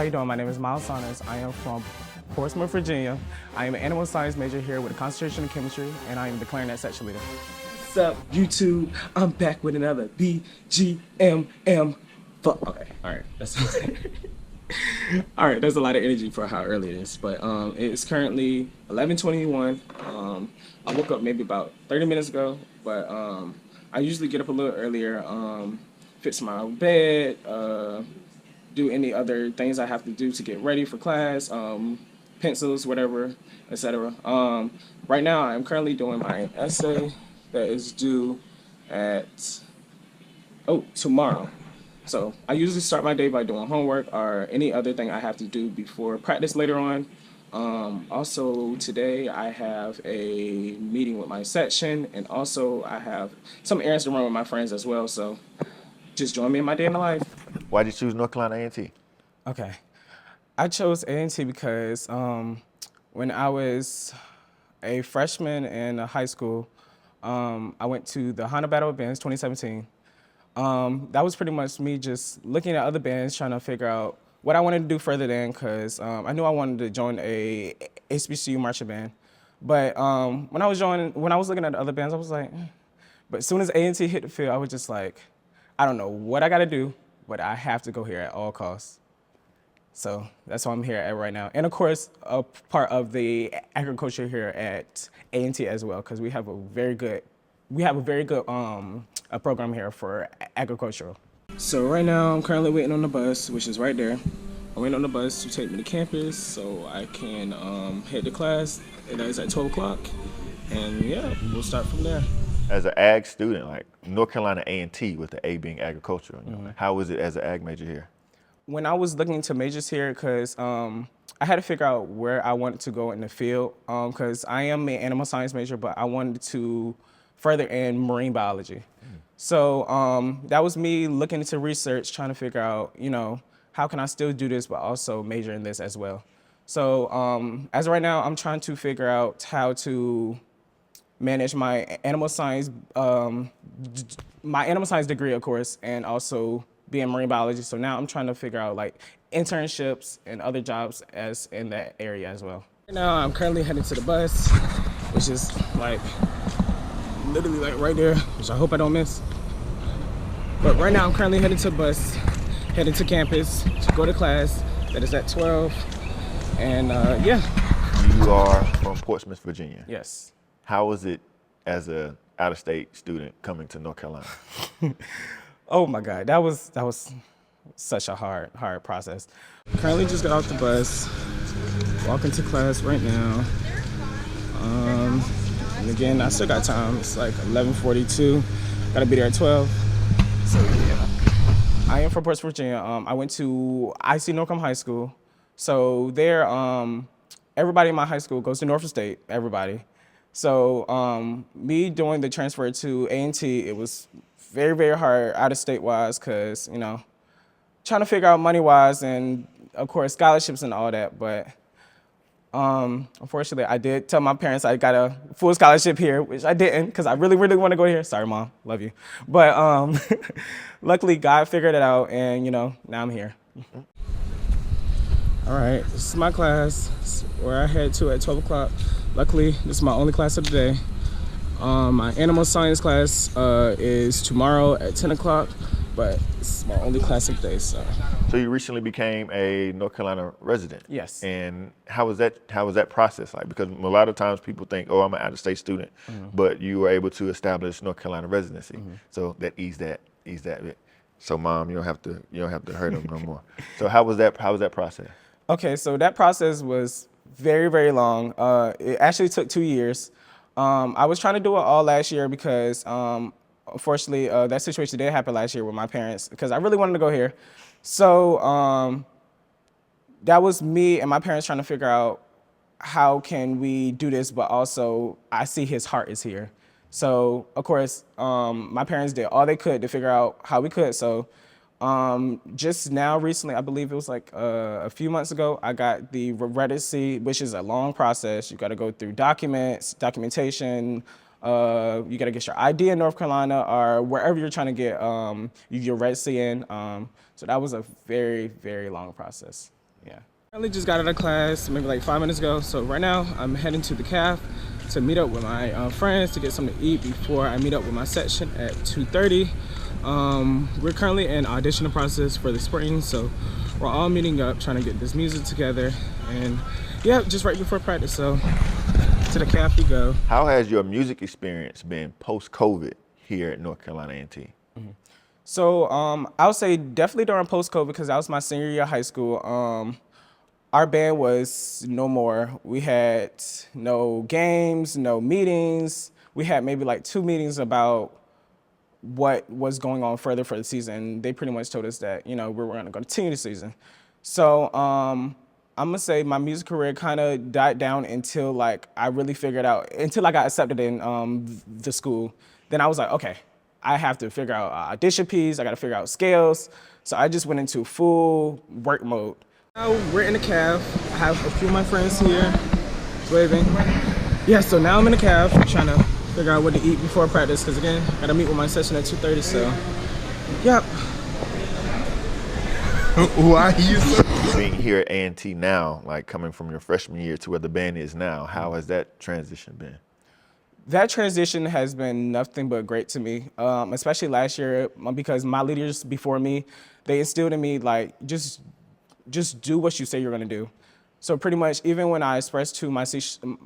you doing? My name is Myles Saunders. I am from Portsmouth, Virginia. I am an animal science major here with a concentration in chemistry, and I am the Clarinet section leader. What's up, YouTube? I'm back with another BGMM. Okay, all right, that's all right. There's a lot of energy for how early it is, but it's currently 11:21. I woke up maybe about 30 minutes ago, but I usually get up a little earlier, fix my bed, do any other things I have to do to get ready for class, pencils, whatever, etc. Right now, I'm currently doing my essay that is due at tomorrow. So I usually start my day by doing homework or any other thing I have to do before practice later on. Also today I have a meeting with my section, and also I have some errands to run with my friends as well. So just join me in my day in the life. Why did you choose North Carolina A&T? Okay, I chose A&T because when I was a freshman in high school, I went to the Honda Battle of Bands 2017. That was pretty much me just looking at other bands, trying to figure out what I wanted to do further then, because I knew I wanted to join a HBCU marching band. But when I was looking at the other bands, I was like, but as soon as A&T hit the field, I was just like, I don't know what I got to do, but I have to go here at all costs. So that's why I'm here at right now. And of course, a part of the agriculture here at A&T as well, because we have a very good a program here for agricultural. So right now I'm currently waiting on the bus, which is right there. I'm waiting on the bus to take me to campus so I can head to class. It is at 12 o'clock, and yeah, we'll start from there. As an ag student, like North Carolina A&T with the A being agricultural, how was it as an ag major here? When I was looking into majors here, because I had to figure out where I wanted to go in the field, because I am an animal science major, but I wanted to further in marine biology. So that was me looking into research, trying to figure out, how can I still do this, but also major in this as well. So as of right now, I'm trying to figure out how to manage my animal science degree, of course, and also be in marine biology. So now I'm trying to figure out like internships and other jobs as in that area as well. Right now I'm currently heading to the bus, which is like literally like right there, which I hope I don't miss. But right now I'm currently heading to the bus, heading to campus to go to class that is at 12. And yeah. You are from Portsmouth, Virginia. Yes. How was it as a out-of-state student coming to North Carolina? Oh my God, that was such a hard process. Currently just got off the bus, walking to class right now. And again, I still got time. It's like 11:42. Gotta be there at 12. So yeah. I am from Portsmouth, Virginia. I went to IC Norcom High School. So there, everybody in my high school goes to Norfolk State, everybody. So me doing the transfer to A&T, it was very, very hard out of state wise, because, trying to figure out money wise and of course scholarships and all that. But unfortunately, I did tell my parents I got a full scholarship here, which I didn't, because I really, really want to go here. Sorry, Mom, love you. But luckily, God figured it out, and now I'm here. All right, this is my class where I head to at 12 o'clock. Luckily, this is my only class of the day. My animal science class is tomorrow at 10 o'clock, but it's my only class of the day. So you recently became a North Carolina resident. Yes. And how was that process like? Because a lot of times people think, oh, I'm an out-of-state student, but you were able to establish North Carolina residency, so that eased that bit. So Mom, you don't have to hurt them no more. So how was that process? Okay, so that process was very, very long. It actually took 2 years. I was trying to do it all last year because unfortunately that situation did happen last year with my parents, because I really wanted to go here. So that was me and my parents trying to figure out how can we do this, but also I see his heart is here. So of course my parents did all they could to figure out how we could. So just now recently, I believe it was like a few months ago, I got the residency, which is a long process. You got to go through documentation. You got to get your ID in North Carolina or wherever you're trying to get your residency in. So that was a very, very long process. Yeah. I only just got out of class maybe like 5 minutes ago. So right now I'm heading to the caf to meet up with my friends to get something to eat before I meet up with my section at 2:30. We're currently in auditioning process for the spring, so we're all meeting up trying to get this music together. And yeah, just right before practice. So to the caf we go. How has your music experience been post-COVID here at North Carolina A&T? So I would say definitely during post-COVID, because that was my senior year of high school. Our band was no more. We had no games, no meetings. We had maybe like 2 meetings about what was going on further for the season. They pretty much told us that, we were gonna continue the season. So I'm gonna say my music career kind of died down until like I really figured out, until I got accepted in the school. Then I was like, okay, I have to figure out audition piece, I gotta figure out scales. So I just went into full work mode. Now we're in the caf. I have a few of my friends here waving. Yeah, so now I'm in the caf trying to figure out what to eat before practice, because again, I gotta meet with my session at 2:30, so yep. Why are you so being here at A&T now, like coming from your freshman year to where the band is now, how has that transition been? That transition has been nothing but great to me, especially last year, because my leaders before me, they instilled in me like just do what you say you're gonna do. So pretty much, even when I expressed to my section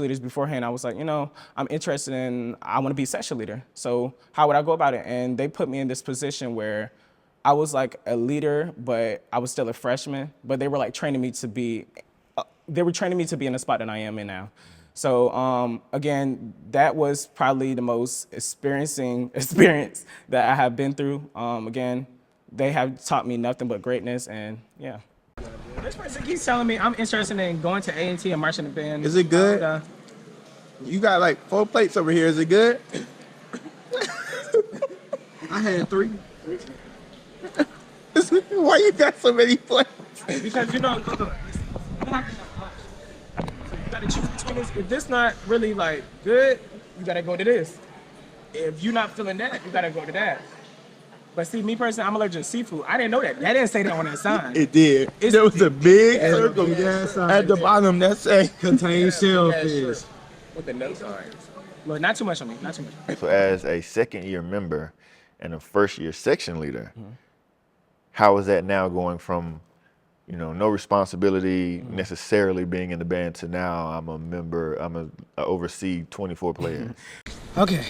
leaders beforehand, I was like, I'm interested in, I want to be section leader. So how would I go about it? And they put me in this position where I was like a leader, but I was still a freshman. But they were like training me to be, in the spot that I am in now. So again, that was probably the most experience that I have been through. Again, they have taught me nothing but greatness, and yeah. This person keeps telling me I'm interested in going to A&T and marching the band. Is it good? You got like 4 plates over here. Is it good? I had 3. Why you got so many plates? Because you gotta choose between this. If this not really like good, you gotta go to this. If you're not feeling that, you gotta go to that. But see, me personally, I'm allergic to seafood. I didn't know that. That didn't say that on that sign. It did. There was a big circle at the bottom that said contains shellfish. With the notes on it. Look, not too much on me. Not too much. So as a second-year member and a first-year section leader, how is that now going from, no responsibility necessarily being in the band to now I'm a member, I oversee 24 players? Okay,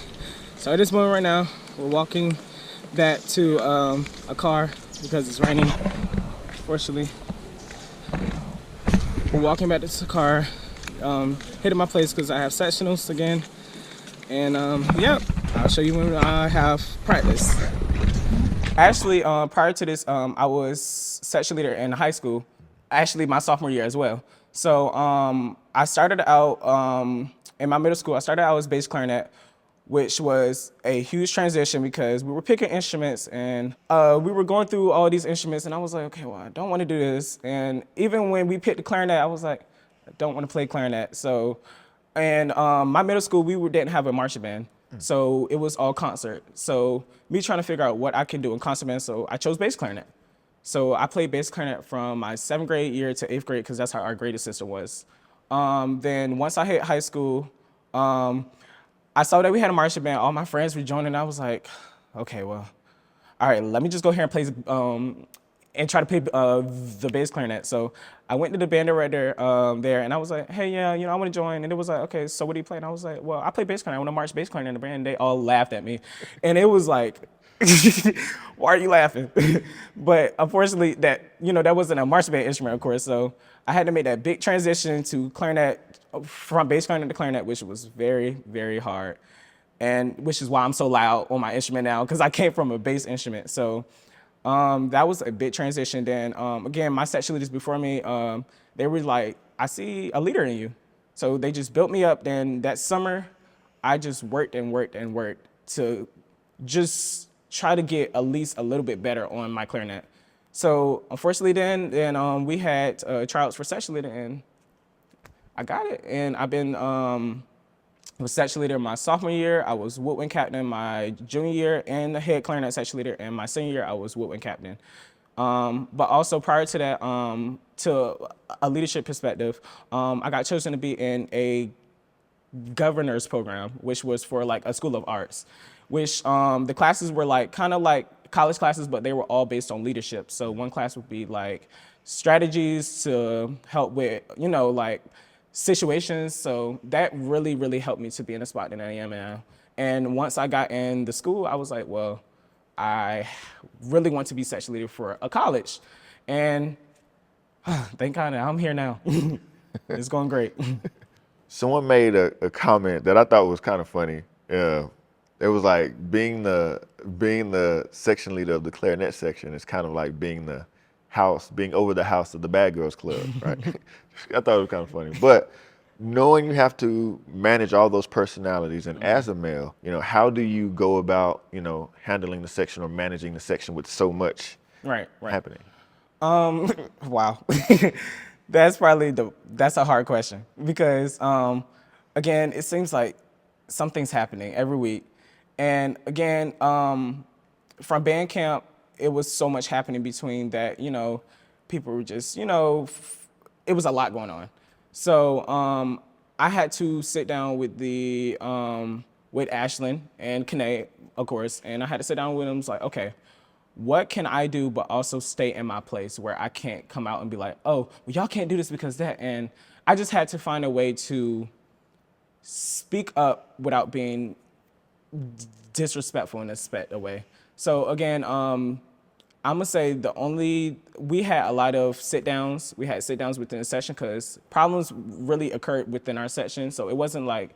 so at this moment right now, we're walking back to a car because it's raining, fortunately. We're walking back to the car, hitting my place because I have sectionals again. And yep, I'll show you when I have practice. Actually, prior to this, I was section leader in high school, actually my sophomore year as well. So I started out in my middle school, I started out as bass clarinet, which was a huge transition because we were picking instruments and we were going through all these instruments, and I was like, okay, well, I don't want to do this. And even when we picked the clarinet, I was like, I don't want to play clarinet. So, and my middle school, didn't have a marching band. So it was all concert. So me trying to figure out what I can do in concert band, so I chose bass clarinet. So I played bass clarinet from my 7th grade year to 8th grade because that's how our graded system was. Then once I hit high school, I saw that we had a marching band. All my friends were joining. I was like, okay, well, all right, let me just go here and play and try to play the bass clarinet. So I went to the band director there, and I was like, hey, yeah, I want to join. And it was like, okay, so what do you play? And I was like, well, I play bass clarinet. I want to march bass clarinet in the band. And they all laughed at me. And it was like, why are you laughing? But unfortunately, that wasn't a marching band instrument, of course. So I had to make that big transition to clarinet, from bass clarinet to clarinet, which was very, very hard. And which is why I'm so loud on my instrument now, because I came from a bass instrument. So that was a big transition. Then again, my section leaders before me, they were like, I see a leader in you. So they just built me up. Then that summer, I just worked and worked and worked to just try to get at least a little bit better on my clarinet. So unfortunately then we had tryouts for section leader, and I got it. And I've been was section leader my sophomore year. I was woodwind captain my junior year, and the head clarinet section leader. And my senior year, I was woodwind captain. But also prior to that, to a leadership perspective, I got chosen to be in a governor's program, which was for like a school of arts, which the classes were like kind of like college classes, but they were all based on leadership. So one class would be like strategies to help with, like situations. So that really, really helped me to be in the spot that I am now. And once I got in the school, I was like, well, I really want to be section leader for a college. And thank God I'm here now. It's going great. Someone made a comment that I thought was kind of funny. It was like being the section leader of the clarinet section is kind of like being over the house of the bad girls club, right? I thought it was kind of funny. But knowing you have to manage all those personalities, and as a male, how do you go about, handling the section or managing the section with so much happening? Wow. That's a hard question because, again, it seems like something's happening every week. And again, from band camp, it was so much happening between that, people were just, it was a lot going on. So I had to sit down with with Ashlyn and Kane, of course, and I had to sit down with them. It's like, okay, what can I do but also stay in my place where I can't come out and be like, oh, well, y'all can't do this because that. And I just had to find a way to speak up without being disrespectful in a way. So again, I'm gonna say we had a lot of sit downs. We had sit downs within the session because problems really occurred within our section. So it wasn't like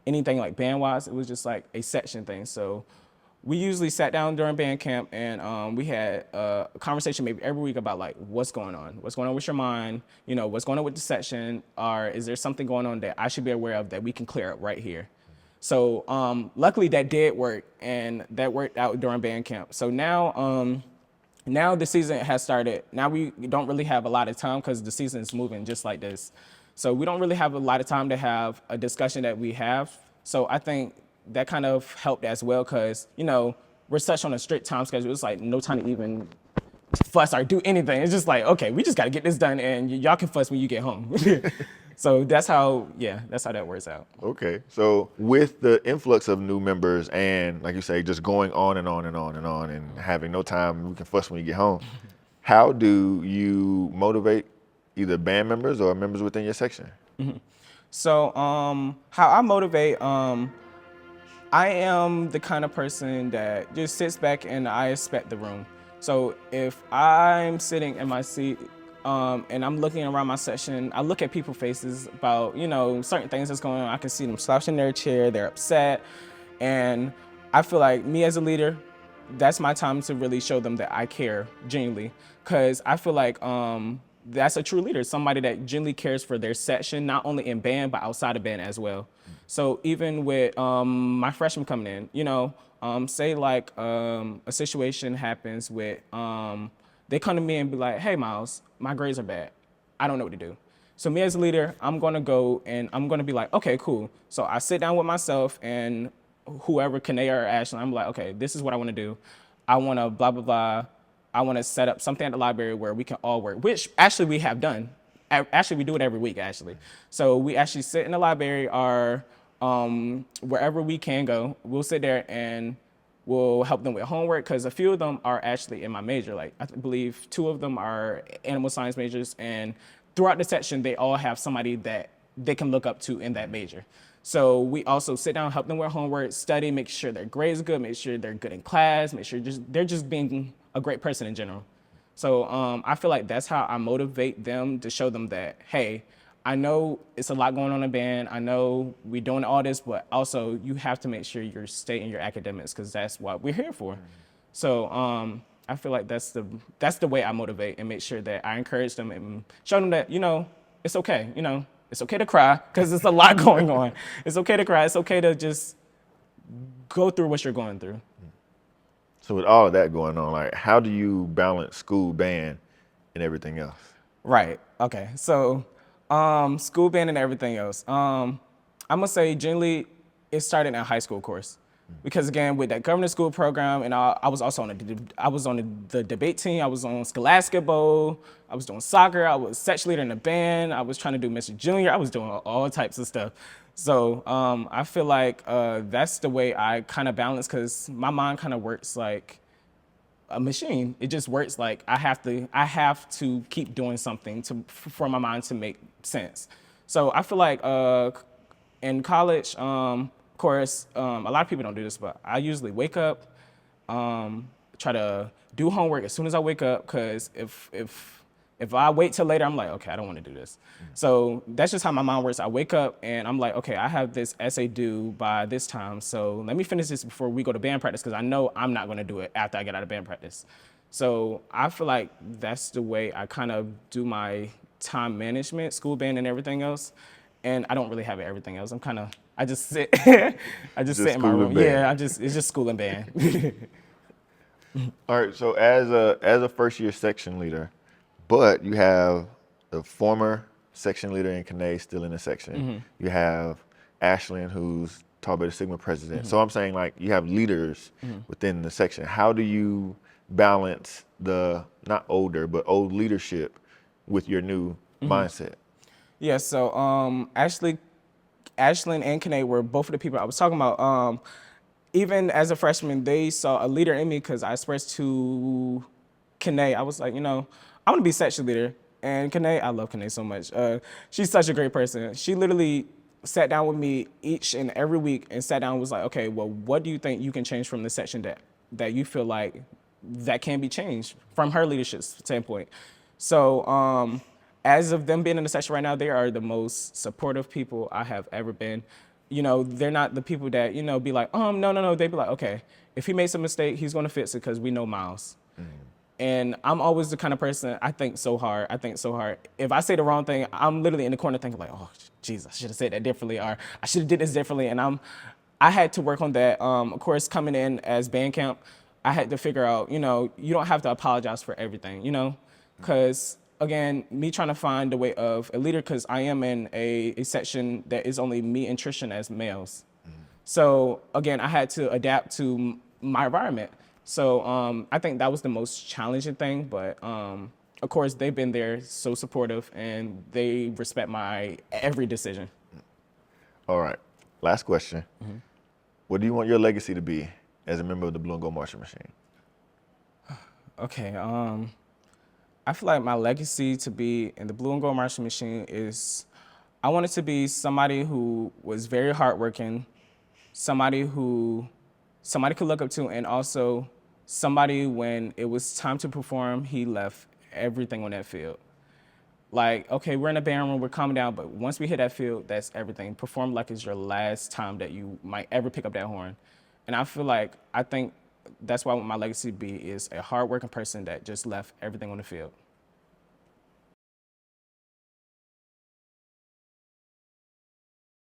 anything like band wise, it was just like a section thing. So we usually sat down during band camp and we had a conversation maybe every week about like what's going on with your mind, what's going on with the section, or is there something going on that I should be aware of that we can clear up right here. So luckily that did work and that worked out during band camp. So now the season has started. Now we don't really have a lot of time because the season is moving just like this. So we don't really have a lot of time to have a discussion that we have. So I think that kind of helped as well because, we're such on a strict time schedule. It's like no time to even fuss or do anything. It's just like, okay, we just got to get this done and y'all can fuss when you get home. So that's how that works out. Okay. So with the influx of new members and, like you say, just going on and on and on and on and having no time, we can fuss when you get home, how do you motivate either band members or members within your section? Mm-hmm. So how I motivate, I am the kind of person that just sits back and I expect the room. So if I'm sitting in my seat and I'm looking around my section, I look at people's faces about, certain things that's going on. I can see them slouching in their chair, they're upset. And I feel like me as a leader, that's my time to really show them that I care genuinely. Because I feel like that's a true leader, somebody that genuinely cares for their section, not only in band, but outside of band as well. So even with my freshmen coming in, say like a situation happens with, they come to me and be like, hey, Myles, my grades are bad. I don't know what to do. So me as a leader, I'm gonna go and I'm gonna be like, okay, cool. So I sit down with myself and whoever, Kane or Ashley, I'm like, okay, this is what I wanna do. I wanna blah, blah, blah. I wanna set up something at the library where we can all work, which actually we have done. Actually, we do it every week, actually. So we actually sit in the library or wherever we can go, we'll sit there and we'll help them with homework because a few of them are actually in my major. Like I believe 2 of them are animal science majors, and throughout the section, they all have somebody that they can look up to in that major. So we also sit down, help them with homework, study, make sure their grades are good, make sure they're good in class, make sure they're just being a great person in general. So I feel like that's how I motivate them to show them that, hey, I know it's a lot going on in band. I know we're doing all this, but also you have to make sure you're staying in your academics because that's what we're here for. So I feel like that's the way I motivate and make sure that I encourage them and show them that, it's okay. It's okay to cry because there's a lot going on. It's okay to cry. It's okay to just go through what you're going through. So with all of that going on, like how do you balance school, band, and everything else? Right. Okay. So school band and everything else. I'm gonna say generally it started in high school course. Because again, with that governor's school program, and I was also on the debate team. I was on Scholastic Bowl. I was doing soccer. I was section leader in the band. I was trying to do Mr. Junior. I was doing all types of stuff. So I feel like that's the way I kind of balance, because my mind kind of works like a machine. It just works like I have to keep doing something for my mind to make sense. So I feel like in college, of course, a lot of people don't do this, but I usually wake up, try to do homework as soon as I wake up, because if I wait till later, I'm like, okay, I don't want to do this. So that's just how my mind works. I wake up and I'm like, okay, I have this essay due by this time, so let me finish this before we go to band practice, because I know I'm not going to do it after I get out of band practice. So I feel like that's the way I kind of do my time management, school band and everything else. And I don't really have everything else. I just sit, I just sit in my school room. and band. Yeah, it's just school and band. All right, so as a first year section leader, but you have the former section leader in Keilan still in the section. You have Ashlyn, who's Tau Beta Sigma president. So I'm saying, like, you have leaders within the section. How do you balance the not older but old leadership with your new mindset? Yeah, so Ashlyn and Keilan were both of the people I was talking about. Even as a freshman, they saw a leader in me, because I expressed to Keilan, I was like, I want to be section leader. And Keilan, I love Keilan so much. She's such a great person. She literally sat down with me each and every week and sat down and was like, okay, well, what do you think you can change from the section that you feel like that can be changed from her leadership standpoint? So as of them being in the section right now, they are the most supportive people I have ever been. They're not the people that, be like, no. They be like, okay, if he makes a mistake, he's going to fix it, because we know Myles. And I'm always the kind of person, I think so hard. If I say the wrong thing, I'm literally in the corner thinking like, oh, geez, I should have said that differently, or I should have did this differently. And I had to work on that. Of course, coming in as band camp, I had to figure out, you don't have to apologize for everything, because again, me trying to find a way of a leader, because I am in a section that is only me and Trishan as males. So again, I had to adapt to my environment. So I think that was the most challenging thing, but of course they've been there, so supportive, and they respect my every decision. All right, last question. What do you want your legacy to be as a member of the Blue and Gold Marching Machine? Okay, I feel like my legacy to be in the Blue and Gold Marching Machine is, I want it to be somebody who was very hardworking, somebody could look up to, and also somebody, when it was time to perform, he left everything on that field. Like, okay, we're in a band room, we're calming down, but once we hit that field, that's everything. Perform like it's your last time that you might ever pick up that horn. And I think that's why my legacy be is a hardworking person that just left everything on the field.